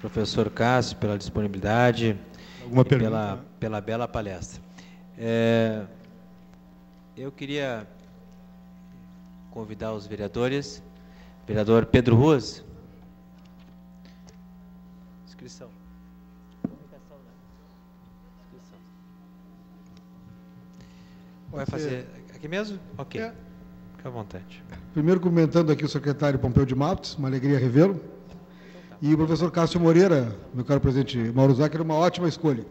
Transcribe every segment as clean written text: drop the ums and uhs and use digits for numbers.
professor Cássio, pela disponibilidade e pela bela palestra. Eu queria convidar os vereadores. Vereador Pedro Ruas. Inscrição. Inscrição. Vai fazer aqui mesmo? Ok. Fique à vontade. Primeiro, cumprimentando aqui o secretário Pompeu de Matos, uma alegria revê-lo. E o professor Cássio Moreira, meu caro presidente Mauro Zacher, uma ótima escolha,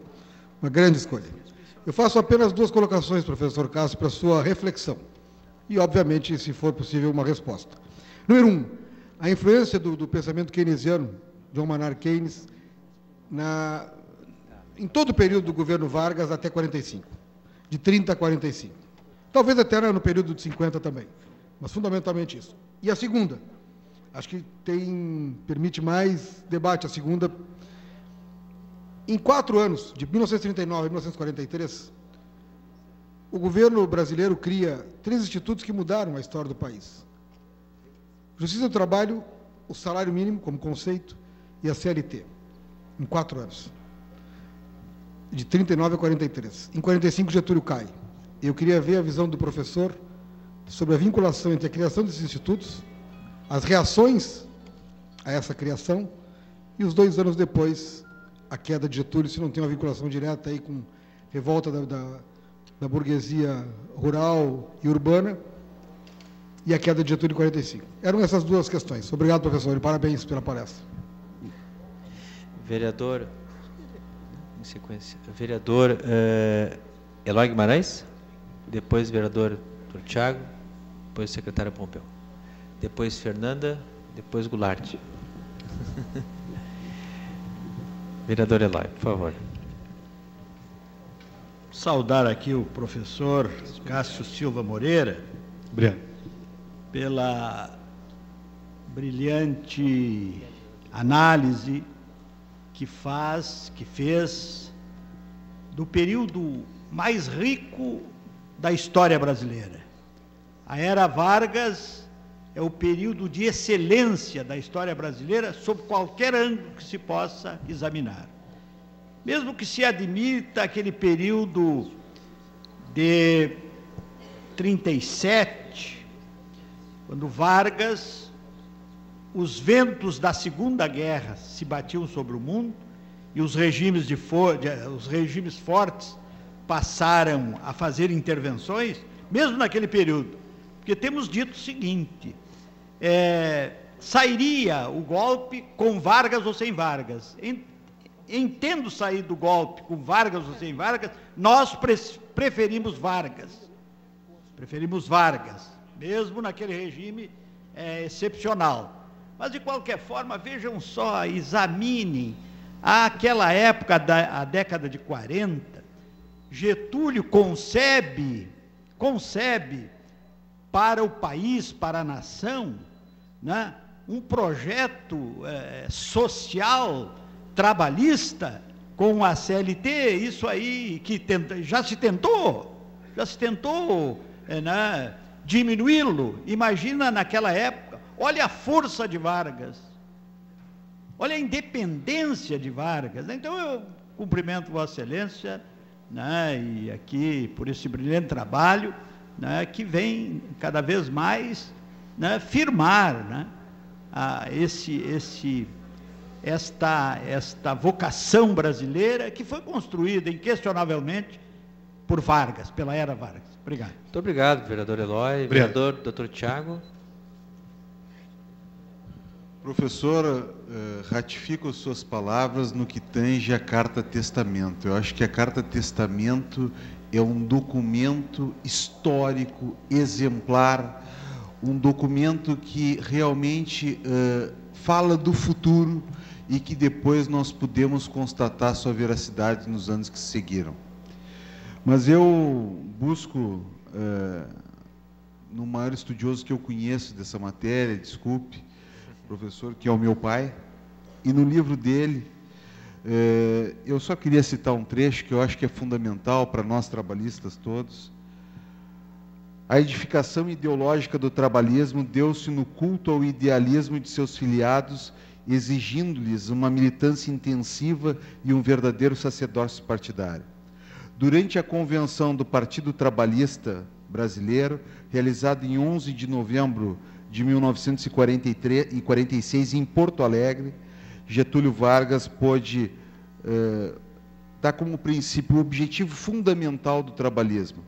uma grande escolha. Eu faço apenas duas colocações, professor Cássio, para a sua reflexão. E, obviamente, se for possível, uma resposta. Número 1, a influência do pensamento keynesiano, John Maynard Keynes, em todo o período do governo Vargas até 45, de 30 a 45. Talvez até no período de 50 também, mas fundamentalmente isso. E a segunda, acho que permite mais debate, a segunda. Em 4 anos, de 1939 a 1943, o governo brasileiro cria 3 institutos que mudaram a história do país. Justiça do Trabalho, o salário mínimo como conceito e a CLT, em 4 anos, de 39 a 43. Em 45, Getúlio cai. Eu queria ver a visão do professor sobre a vinculação entre a criação desses institutos, as reações a essa criação e os 2 anos depois, a queda de Getúlio, se não tem uma vinculação direta aí com revolta da burguesia rural e urbana e a queda de Getúlio em 45. Eram essas duas questões. Obrigado, professor, e parabéns pela palestra. Vereador, em sequência, vereador Eloy Guimarães, depois vereador Dr. Thiago, depois secretário Pompeu, depois Fernanda, depois Goulart. Vereador Eloy, por favor. Saudar aqui o professor Cássio Silva Moreira. Obrigado. Pela brilhante análise que fez do período mais rico da história brasileira. A Era Vargas é o período de excelência da história brasileira sob qualquer ângulo que se possa examinar. Mesmo que se admita aquele período de 37, quando Vargas, os ventos da Segunda Guerra se batiam sobre o mundo e os regimes fortes passaram a fazer intervenções, mesmo naquele período, porque temos dito o seguinte, sairia o golpe com Vargas ou sem Vargas. Entendo sair do golpe com Vargas ou sem Vargas, nós preferimos Vargas. Preferimos Vargas, mesmo naquele regime excepcional. Mas, de qualquer forma, vejam só, examinem aquela época, a década de 40, Getúlio concebe para o país, para a nação, né, um projeto social, trabalhista, com a CLT, isso aí que já se tentou diminuí-lo. Imagina naquela época, olha a força de Vargas, olha a independência de Vargas. Então eu cumprimento Vossa Excelência, né, e aqui por esse brilhante trabalho, né, que vem cada vez mais, né, firmar, né, esta vocação brasileira que foi construída inquestionavelmente por Vargas, pela Era Vargas. Obrigado. Muito obrigado, vereador Eloy. Vereador Dr. Thiago. Professor, ratifico as suas palavras no que tange a Carta Testamento. Eu acho que a Carta Testamento é um documento histórico, exemplar, um documento que realmente fala do futuro e que depois nós pudemos constatar sua veracidade nos anos que se seguiram. Mas eu busco, no maior estudioso que eu conheço dessa matéria, desculpe, professor, que é o meu pai, e no livro dele, eu só queria citar um trecho que eu acho que é fundamental para nós trabalhistas todos. A edificação ideológica do trabalhismo deu-se no culto ao idealismo de seus filiados exigindo-lhes uma militância intensiva e um verdadeiro sacerdócio partidário. Durante a convenção do Partido Trabalhista Brasileiro, realizada em 11 de novembro de 1946 em Porto Alegre, Getúlio Vargas pôde dar como princípio o objetivo fundamental do trabalhismo.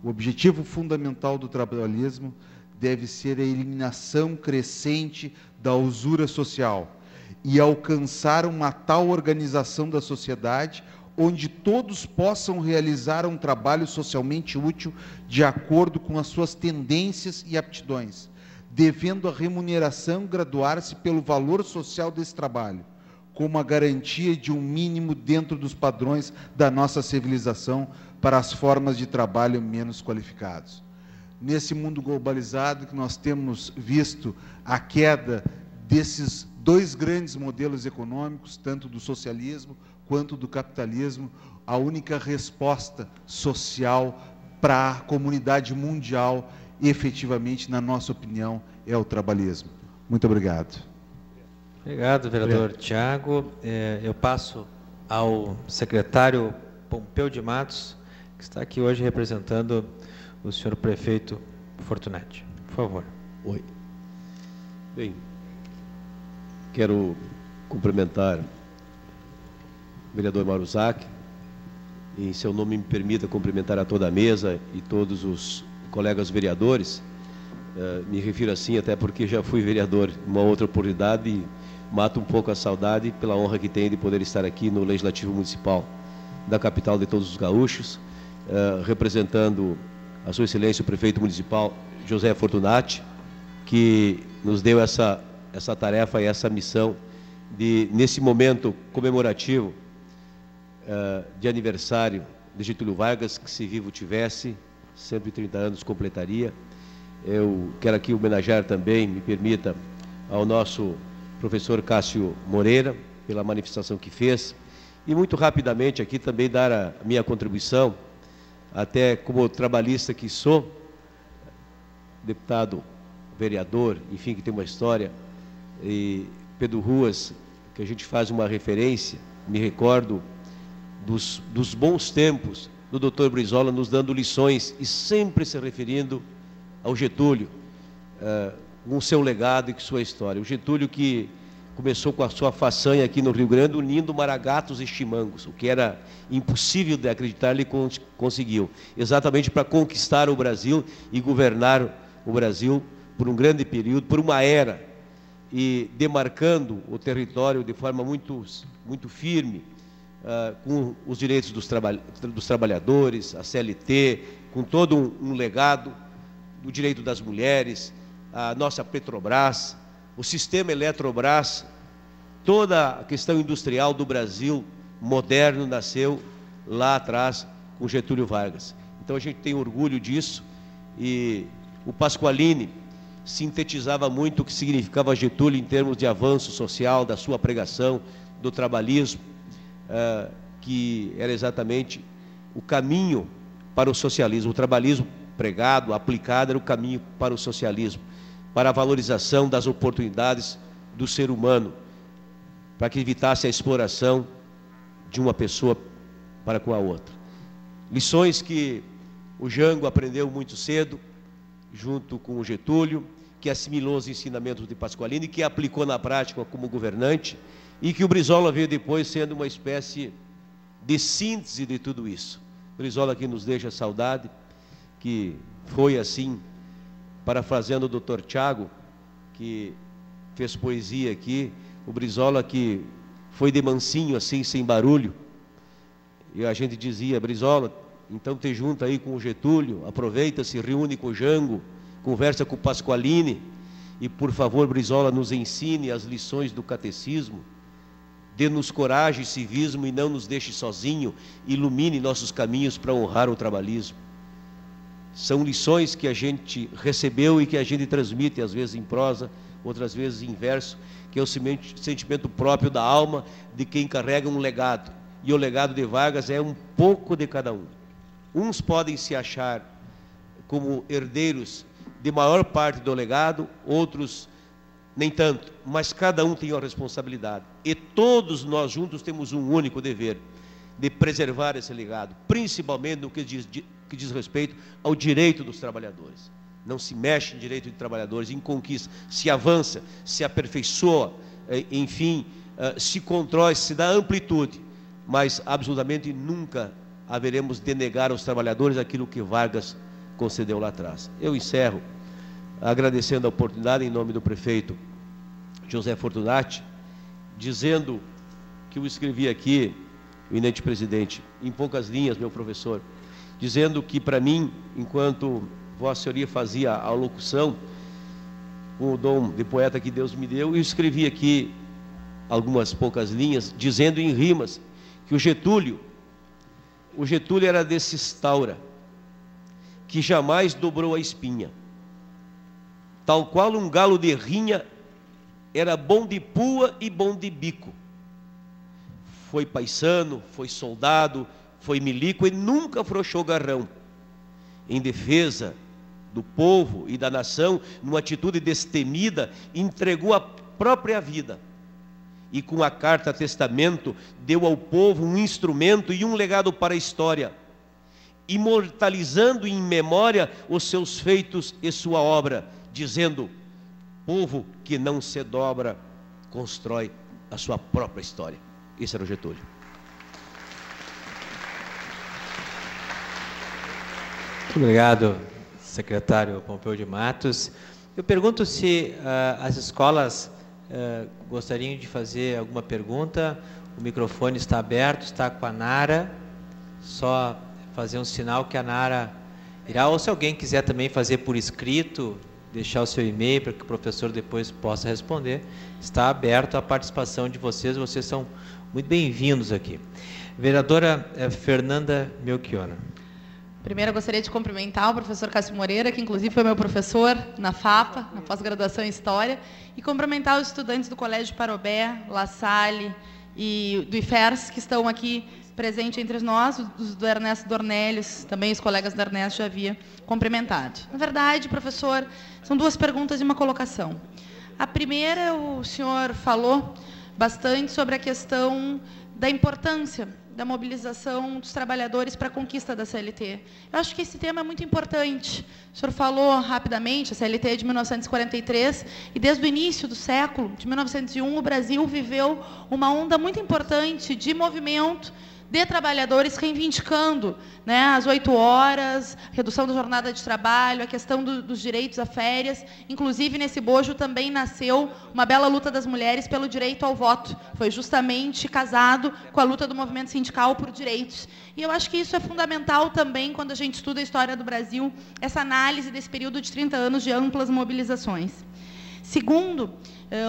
O objetivo fundamental do trabalhismo deve ser a eliminação crescente da usura social e alcançar uma tal organização da sociedade onde todos possam realizar um trabalho socialmente útil de acordo com as suas tendências e aptidões, devendo a remuneração graduar-se pelo valor social desse trabalho, como a garantia de um mínimo dentro dos padrões da nossa civilização para as formas de trabalho menos qualificados. Nesse mundo globalizado que nós temos visto a queda desses dois grandes modelos econômicos, tanto do socialismo quanto do capitalismo, a única resposta social para a comunidade mundial, efetivamente, na nossa opinião, é o trabalhismo. Muito obrigado. Obrigado, vereador Tiago. Eu passo ao secretário Pompeu de Matos, que está aqui hoje representando o senhor prefeito Fortunati. Por favor. Oi. Bem, quero cumprimentar o vereador Maruzak, e em seu nome me permita cumprimentar a toda a mesa e todos os colegas vereadores. Me refiro assim até porque já fui vereador em uma outra oportunidade e mato um pouco a saudade pela honra que tenho de poder estar aqui no Legislativo Municipal da capital de todos os gaúchos, representando a sua excelência o prefeito municipal José Fortunati, que nos deu essa tarefa e essa missão de, nesse momento comemorativo de aniversário de Getúlio Vargas, que se vivo tivesse, 130 anos completaria. Eu quero aqui homenagear também, me permita, ao nosso professor Cássio Moreira, pela manifestação que fez, e muito rapidamente aqui também dar a minha contribuição, até como trabalhista que sou, deputado, vereador, enfim, que tem uma história, e Pedro Ruas, que a gente faz uma referência, me recordo dos bons tempos do doutor Brizola nos dando lições e sempre se referindo ao Getúlio, com seu legado e com sua história. O Getúlio que começou com a sua façanha aqui no Rio Grande, unindo maragatos e chimangos, o que era impossível de acreditar, ele conseguiu, exatamente para conquistar o Brasil e governar o Brasil por um grande período, por uma era, e demarcando o território de forma muito firme, com os direitos dos trabalhadores, a CLT, com todo um legado do direito das mulheres, a nossa Petrobras, o sistema Eletrobras, toda a questão industrial do Brasil moderno nasceu lá atrás com Getúlio Vargas. Então a gente tem orgulho disso, e o Pasqualini sintetizava muito o que significava Getúlio em termos de avanço social, da sua pregação, do trabalhismo, que era exatamente o caminho para o socialismo. O trabalhismo pregado, aplicado, era o caminho para o socialismo, para a valorização das oportunidades do ser humano, para que evitasse a exploração de uma pessoa para com a outra. Lições que o Jango aprendeu muito cedo, junto com o Getúlio, que assimilou os ensinamentos de Pasqualini, que aplicou na prática como governante, e que o Brizola veio depois sendo uma espécie de síntese de tudo isso. O Brizola que nos deixa saudade, que foi assim, parafraseando o doutor Tiago, que fez poesia aqui, o Brizola que foi de mansinho, assim, sem barulho, e a gente dizia: Brizola, então te junta aí com o Getúlio, aproveita, se reúne com o Jango, conversa com o Pasqualini, e por favor, Brizola, nos ensine as lições do catecismo, dê-nos coragem e civismo e não nos deixe sozinho, ilumine nossos caminhos para honrar o trabalhismo. São lições que a gente recebeu e que a gente transmite, às vezes em prosa, outras vezes em verso, que é o sentimento próprio da alma de quem carrega um legado. E o legado de Vargas é um pouco de cada um. Uns podem se achar como herdeiros de maior parte do legado, outros nem tanto, mas cada um tem uma responsabilidade. E todos nós juntos temos um único dever, de preservar esse legado, principalmente no que diz respeito ao direito dos trabalhadores. Não se mexe em direito de trabalhadores, em conquista, se avança, se aperfeiçoa, enfim, se constrói, se dá amplitude, mas absolutamente nunca haveremos de negar aos trabalhadores aquilo que Vargas concedeu lá atrás. Eu encerro agradecendo a oportunidade em nome do prefeito José Fortunati, dizendo que eu escrevi aqui, eminente presidente, em poucas linhas, meu professor, dizendo que para mim, enquanto Vossa Senhoria fazia a locução, com o dom de poeta que Deus me deu, eu escrevi aqui algumas poucas linhas, dizendo em rimas que o Getúlio era desse Staura, que jamais dobrou a espinha. Tal qual um galo de rinha, era bom de pua e bom de bico. Foi paisano, foi soldado, foi milico e nunca afrouxou garrão. Em defesa do povo e da nação, numa atitude destemida, entregou a própria vida. E com a carta testamento, deu ao povo um instrumento e um legado para a história, imortalizando em memória os seus feitos e sua obra, dizendo: povo que não se dobra, constrói a sua própria história. Esse era o Getúlio. Muito obrigado, secretário Pompeu de Matos. Eu pergunto se as escolas gostariam de fazer alguma pergunta. O microfone está aberto, está com a Nara. Só fazer um sinal que a Nara irá, ou se alguém quiser também fazer por escrito, deixar o seu e-mail para que o professor depois possa responder. Está aberto a participação de vocês são muito bem-vindos aqui. Vereadora Fernanda Melchiona. Primeiro, eu gostaria de cumprimentar o professor Cássio Moreira, que inclusive foi meu professor na FAPA, na pós-graduação em História, e cumprimentar os estudantes do Colégio Parobé, La Salle e do IFERS, que estão aqui presentes entre nós, os do Ernesto Dornelles, também os colegas do Ernesto já havia cumprimentado. Na verdade, professor, são duas perguntas e uma colocação. A primeira, o senhor falou bastante sobre a questão da importância da mobilização dos trabalhadores para a conquista da CLT. Eu acho que esse tema é muito importante. O senhor falou rapidamente, a CLT é de 1943, e desde o início do século, de 1901, o Brasil viveu uma onda muito importante de movimento de trabalhadores reivindicando, né, as 8 horas, redução da jornada de trabalho, a questão dos direitos a férias. Inclusive, nesse bojo também nasceu uma bela luta das mulheres pelo direito ao voto. Foi justamente casado com a luta do movimento sindical por direitos. E eu acho que isso é fundamental também, quando a gente estuda a história do Brasil, essa análise desse período de 30 anos de amplas mobilizações. Segundo,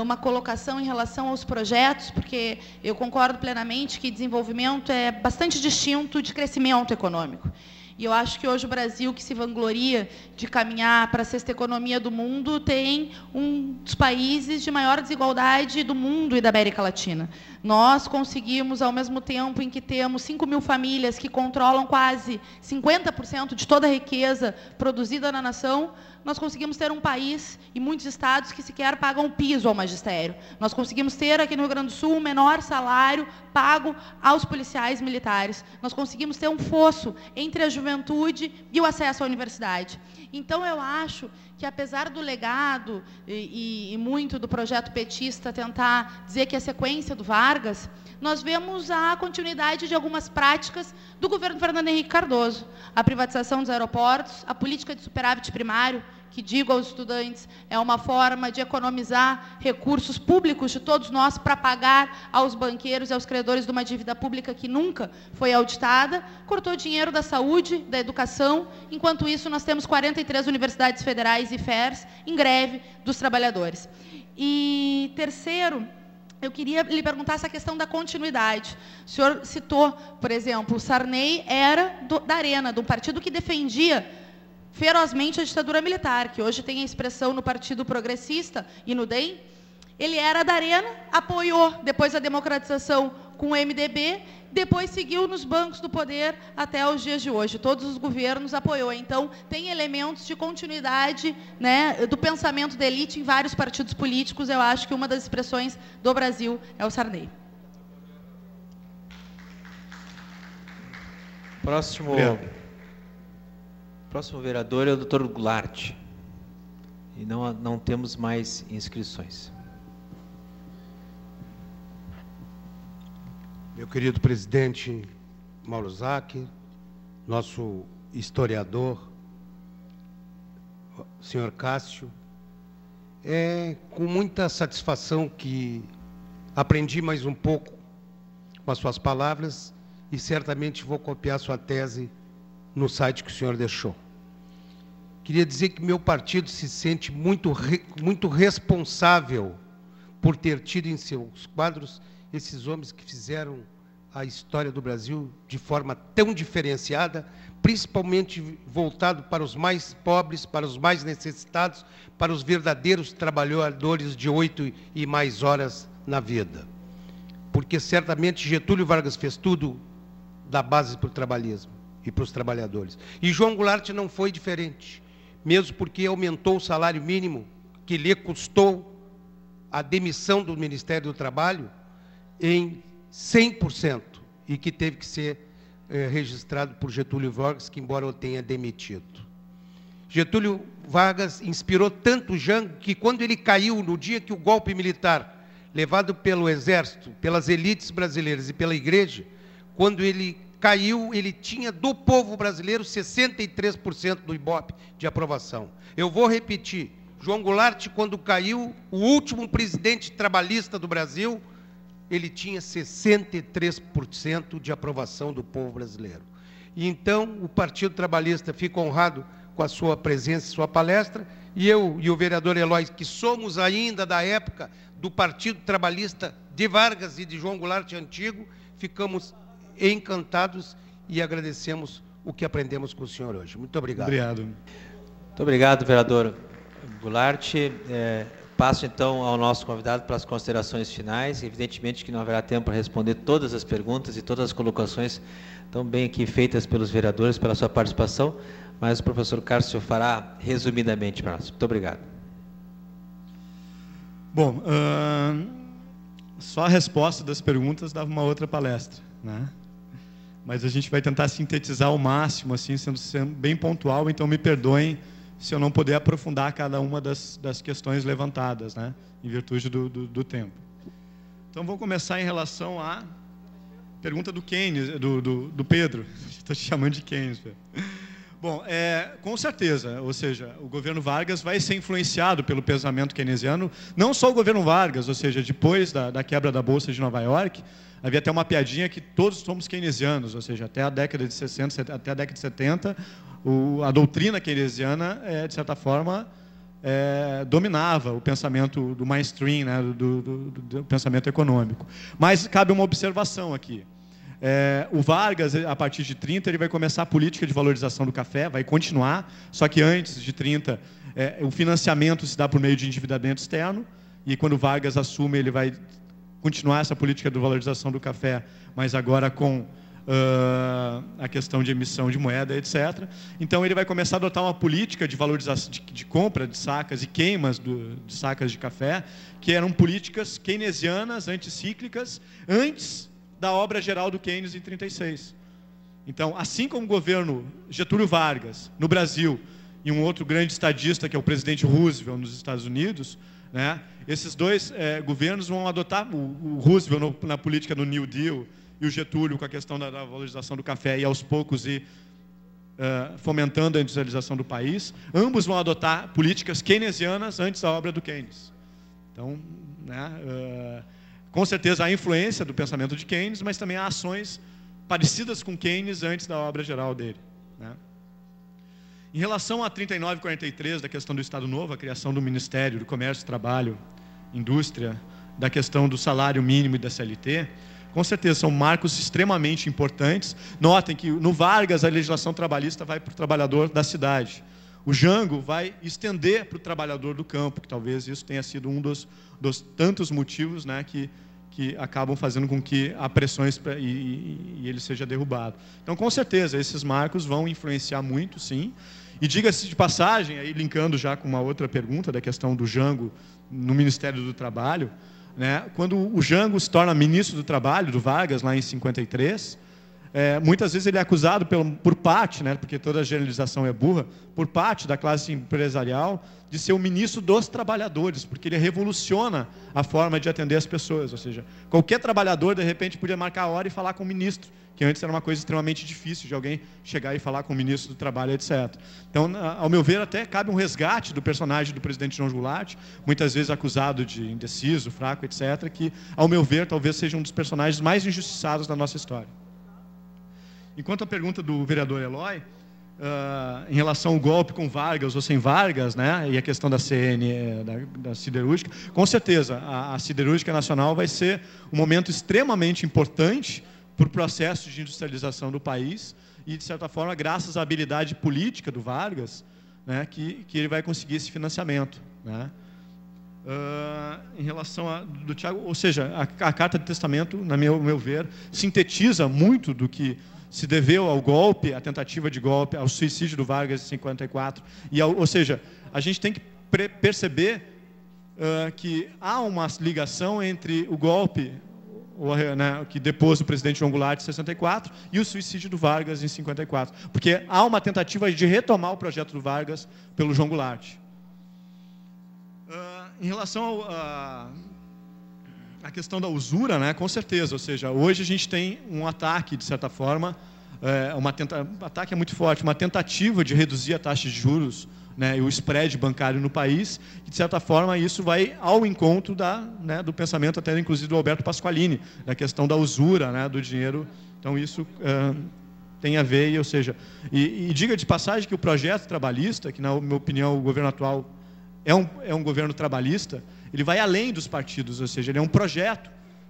uma colocação em relação aos projetos, porque eu concordo plenamente que desenvolvimento é bastante distinto de crescimento econômico. E eu acho que hoje o Brasil, que se vangloria de caminhar para a sexta economia do mundo, tem um dos países de maior desigualdade do mundo e da América Latina. Nós conseguimos, ao mesmo tempo em que temos 5.000 famílias que controlam quase 50% de toda a riqueza produzida na nação, nós conseguimos ter um país e muitos estados que sequer pagam o piso ao magistério. Nós conseguimos ter aqui no Rio Grande do Sul o menor salário pago aos policiais militares. Nós conseguimos ter um fosso entre a juventude e o acesso à universidade. Então, eu acho que, apesar do legado e muito do projeto petista tentar dizer que é sequência do Vargas, nós vemos a continuidade de algumas práticas do governo Fernando Henrique Cardoso. A privatização dos aeroportos, a política de superávit primário, que, digo aos estudantes, é uma forma de economizar recursos públicos de todos nós para pagar aos banqueiros e aos credores de uma dívida pública que nunca foi auditada, cortou dinheiro da saúde, da educação. Enquanto isso, nós temos 43 universidades federais e FERS em greve dos trabalhadores. E, terceiro, eu queria lhe perguntar essa questão da continuidade. O senhor citou, por exemplo, o Sarney era da Arena, de um partido que defendia ferozmente a ditadura militar, que hoje tem a expressão no Partido Progressista e no DEM. Ele era da Arena, apoiou, depois da democratização, com o MDB, depois seguiu nos bancos do poder até os dias de hoje. Todos os governos apoiou. Então, tem elementos de continuidade, né, do pensamento da elite em vários partidos políticos. Eu acho que uma das expressões do Brasil é o Sarney. Próximo vereador é o Dr. Goulart. E não temos mais inscrições. Meu querido presidente Mauro Zac, nosso historiador, senhor Cássio, é com muita satisfação que aprendi mais um pouco com as suas palavras e certamente vou copiar sua tese no site que o senhor deixou. Queria dizer que meu partido se sente muito responsável por ter tido em seus quadros esses homens que fizeram a história do Brasil de forma tão diferenciada, principalmente voltado para os mais pobres, para os mais necessitados, para os verdadeiros trabalhadores de 8 e mais horas na vida. Porque certamente Getúlio Vargas fez tudo da base para o trabalhismo e para os trabalhadores. E João Goulart não foi diferente, mesmo porque aumentou o salário mínimo, que lhe custou a demissão do Ministério do Trabalho, em 100%, e que teve que ser registrado por Getúlio Vargas, que embora o tenha demitido. Getúlio Vargas inspirou tanto o Jango que quando ele caiu no dia que o golpe militar, levado pelo exército, pelas elites brasileiras e pela igreja, quando ele caiu, ele tinha do povo brasileiro 63% do Ibope de aprovação. Eu vou repetir, João Goulart, quando caiu, o último presidente trabalhista do Brasil, ele tinha 63% de aprovação do povo brasileiro. E então, o Partido Trabalhista fica honrado com a sua presença e sua palestra, e eu e o vereador Eloy, que somos ainda da época do Partido Trabalhista de Vargas e de João Goulart antigo, ficamos encantados e agradecemos o que aprendemos com o senhor hoje. Muito obrigado. Obrigado. Muito obrigado, vereador Goulart. Passo, então, ao nosso convidado para as considerações finais. Evidentemente que não haverá tempo para responder todas as perguntas e todas as colocações tão bem aqui feitas pelos vereadores, pela sua participação, mas o professor Cássio fará resumidamente para nós. Muito obrigado. Bom, só a resposta das perguntas dava uma outra palestra, né? Mas a gente vai tentar sintetizar ao máximo, assim, sendo bem pontual, então me perdoem se eu não puder aprofundar cada uma das questões levantadas, né, em virtude do tempo. Então, vou começar em relação à pergunta do Keynes, do Pedro. Estou te chamando de Keynes, Pedro. Bom, com certeza, ou seja, o governo Vargas vai ser influenciado pelo pensamento keynesiano, não só o governo Vargas, ou seja, depois da quebra da Bolsa de Nova York, havia até uma piadinha que todos somos keynesianos, ou seja, até a década de 60, até a década de 70, a doutrina keynesiana, de certa forma, dominava o pensamento do mainstream, né, do pensamento econômico. Mas cabe uma observação aqui. O Vargas, a partir de 30, ele vai começar a política de valorização do café, vai continuar, só que antes de 30, o financiamento se dá por meio de endividamento externo, e quando o Vargas assume, ele vai continuar essa política de valorização do café, mas agora com a questão de emissão de moeda, etc. Então, ele vai começar a adotar uma política de valorização, de compra de sacas e queimas de sacas de café, que eram políticas keynesianas, anticíclicas, antes da obra geral do Keynes em 36. Então, assim como o governo Getúlio Vargas, no Brasil, e um outro grande estadista, que é o presidente Roosevelt, nos Estados Unidos, né, esses dois governos vão adotar, o Roosevelt na política do New Deal, e o Getúlio com a questão da valorização do café, e aos poucos ir fomentando a industrialização do país, ambos vão adotar políticas keynesianas antes da obra do Keynes. Então, né, com certeza há influência do pensamento de Keynes, mas também há ações parecidas com Keynes antes da obra geral dele, né? Em relação a 39 e 43, da questão do Estado Novo, a criação do Ministério do Comércio, Trabalho, Indústria, da questão do salário mínimo e da CLT, com certeza são marcos extremamente importantes. Notem que no Vargas a legislação trabalhista vai para o trabalhador da cidade. O Jango vai estender para o trabalhador do campo, que talvez isso tenha sido um dos tantos motivos, né, que que acabam fazendo com que há pressões e ele seja derrubado. Então, com certeza, esses marcos vão influenciar muito, sim. E diga-se de passagem, aí linkando já com uma outra pergunta da questão do Jango no Ministério do Trabalho, né, quando o Jango se torna ministro do Trabalho, do Vargas, lá em 53, muitas vezes ele é acusado por parte, né, porque toda generalização é burra, por parte da classe empresarial, de ser o ministro dos trabalhadores, porque ele revoluciona a forma de atender as pessoas. Ou seja, qualquer trabalhador, de repente, podia marcar a hora e falar com o ministro, que antes era uma coisa extremamente difícil de alguém chegar e falar com o ministro do Trabalho, etc. Então, ao meu ver, até cabe um resgate do personagem do presidente João Goulart, muitas vezes acusado de indeciso, fraco, etc., que, ao meu ver, talvez seja um dos personagens mais injustiçados da nossa história. Enquanto a pergunta do vereador Eloy, em relação ao golpe com Vargas ou sem Vargas, né, e a questão da CN, da siderúrgica, com certeza, a siderúrgica nacional vai ser um momento extremamente importante para o processo de industrialização do país e, de certa forma, graças à habilidade política do Vargas, né, que ele vai conseguir esse financiamento, né. Em relação do Thiago, ou seja, a Carta de Testamento, no meu ver, sintetiza muito do que se deveu ao golpe, à tentativa de golpe, ao suicídio do Vargas em 54. Ou seja, a gente tem que perceber que há uma ligação entre o golpe, né, que depôs o presidente João Goulart em 64 e o suicídio do Vargas em 54. Porque há uma tentativa de retomar o projeto do Vargas pelo João Goulart. Em relação a questão da usura, né, com certeza, ou seja, hoje a gente tem um ataque, de certa forma, ataque é muito forte, uma tentativa de reduzir a taxa de juros, né, e o spread bancário no país, e, de certa forma, isso vai ao encontro do pensamento até, inclusive, do Alberto Pasqualini, da questão da usura, né, do dinheiro. Então, isso tem a ver, ou seja, e diga de passagem que o projeto trabalhista, que, na minha opinião, o governo atual é um governo trabalhista, ele vai além dos partidos, ou seja, ele é um projeto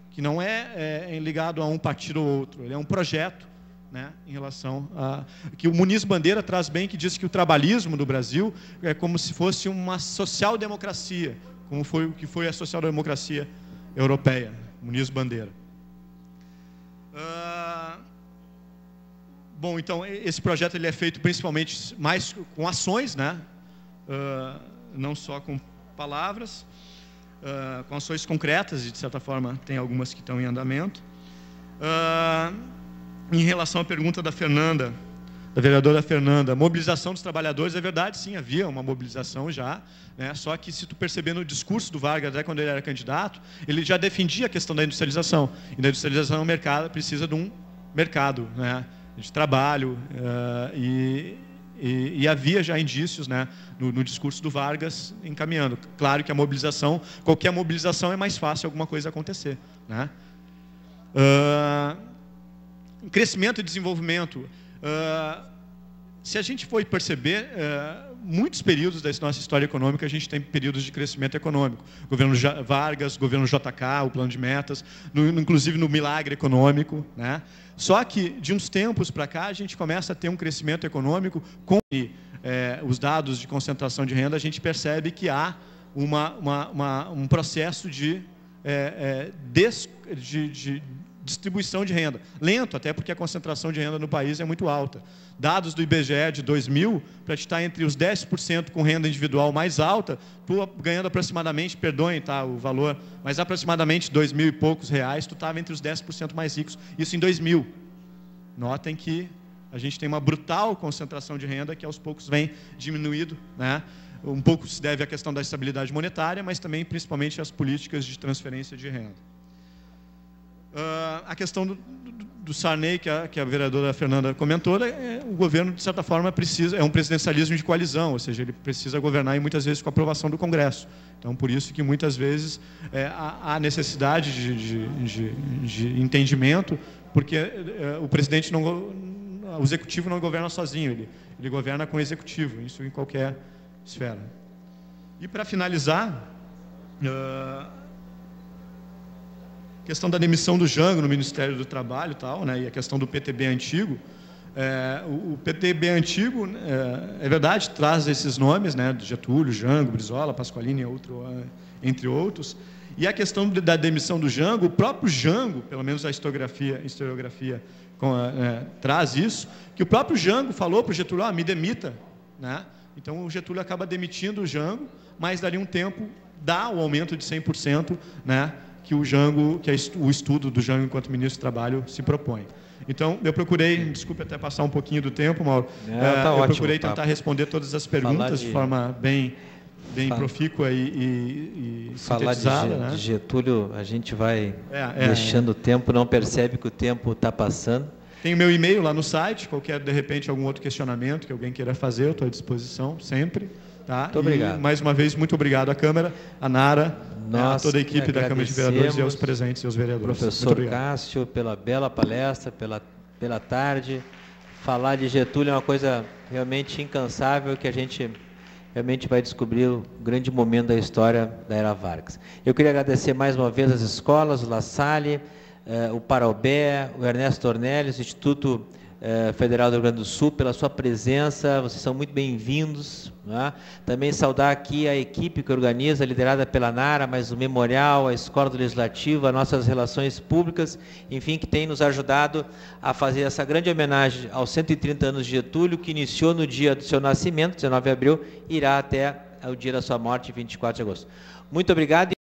que não é ligado a um partido ou outro, ele é um projeto, né, em relação a... que o Muniz Bandeira traz bem, que diz que o trabalhismo do Brasil é como se fosse uma social-democracia, como foi a social-democracia europeia, Muniz Bandeira. Bom, então, esse projeto ele é feito principalmente mais com ações, né, não só com palavras, com ações concretas, e de certa forma tem algumas que estão em andamento. Em relação à pergunta da Fernanda, da vereadora Fernanda, mobilização dos trabalhadores, é verdade, sim, havia uma mobilização já, né, só que se tu perceber no discurso do Vargas, até quando ele era candidato, ele já defendia a questão da industrialização, e da industrialização precisa de um mercado, né, de trabalho, e havia já indícios, né, no discurso do Vargas encaminhando. Claro que a mobilização, qualquer mobilização é mais fácil alguma coisa acontecer, né? Crescimento e desenvolvimento. Se a gente for perceber, muitos períodos da nossa história econômica, a gente tem períodos de crescimento econômico. Governo Vargas, governo JK, o plano de metas, inclusive no milagre econômico, né? Só que, de uns tempos para cá, a gente começa a ter um crescimento econômico com os dados de concentração de renda, a gente percebe que há um processo de distribuição de renda. Lento, até porque a concentração de renda no país é muito alta. Dados do IBGE de 2000, para estar entre os 10% com renda individual mais alta, tu ganhando aproximadamente, perdoem tá, o valor, mas aproximadamente 2.000 e poucos reais, tu estava entre os 10% mais ricos. Isso em 2000. Notem que a gente tem uma brutal concentração de renda que aos poucos vem diminuindo, né? Um pouco se deve à questão da estabilidade monetária, mas também principalmente às políticas de transferência de renda. A questão do Sarney, que a vereadora Fernanda comentou, o governo, de certa forma, é um presidencialismo de coalizão, ou seja, ele precisa governar e muitas vezes com a aprovação do Congresso. Então, por isso que muitas vezes há necessidade de entendimento, porque o presidente o executivo não governa sozinho, ele governa com o executivo, isso em qualquer esfera. E para finalizar, questão da demissão do Jango no Ministério do Trabalho e tal, né, e a questão do PTB antigo. O PTB antigo, é verdade, traz esses nomes, né, do Getúlio, Jango, Brizola, Pasqualini, entre outros. E a questão da demissão do Jango, o próprio Jango, pelo menos a historiografia traz isso, que o próprio Jango falou para o Getúlio, me demita, né? Então o Getúlio acaba demitindo o Jango, mas dali um tempo dá o aumento de 100%, né, que o Jango, o estudo do Jango enquanto ministro do Trabalho se propõe. Então, eu procurei, desculpe até passar um pouquinho do tempo, Mauro, eu procurei tentar responder todas as perguntas de forma bem profícua e falar sintetizada, né? de Getúlio, a gente vai deixando o tempo, não percebe que o tempo está passando. Tem o meu e-mail lá no site, qualquer, de repente, algum outro questionamento que alguém queira fazer, eu estou à disposição, sempre. Tá? Muito obrigado. E, mais uma vez, muito obrigado à Câmara, à Nara, a toda a equipe da Câmara de Vereadores e aos presentes e aos vereadores. Professor Cássio, pela bela palestra, pela tarde. Falar de Getúlio é uma coisa realmente incansável, que a gente realmente vai descobrir o grande momento da história da Era Vargas. Eu queria agradecer mais uma vez as escolas, o La Salle, o Parobé, o Ernesto Ornelis, o Instituto Federal do Rio Grande do Sul, pela sua presença, vocês são muito bem-vindos. Né? Também saudar aqui a equipe que organiza, liderada pela Nara, mas o Memorial, a Escola do Legislativo, as nossas relações públicas, enfim, que tem nos ajudado a fazer essa grande homenagem aos 130 anos de Getúlio, que iniciou no dia do seu nascimento, 19 de abril, irá até o dia da sua morte, 24 de agosto. Muito obrigado.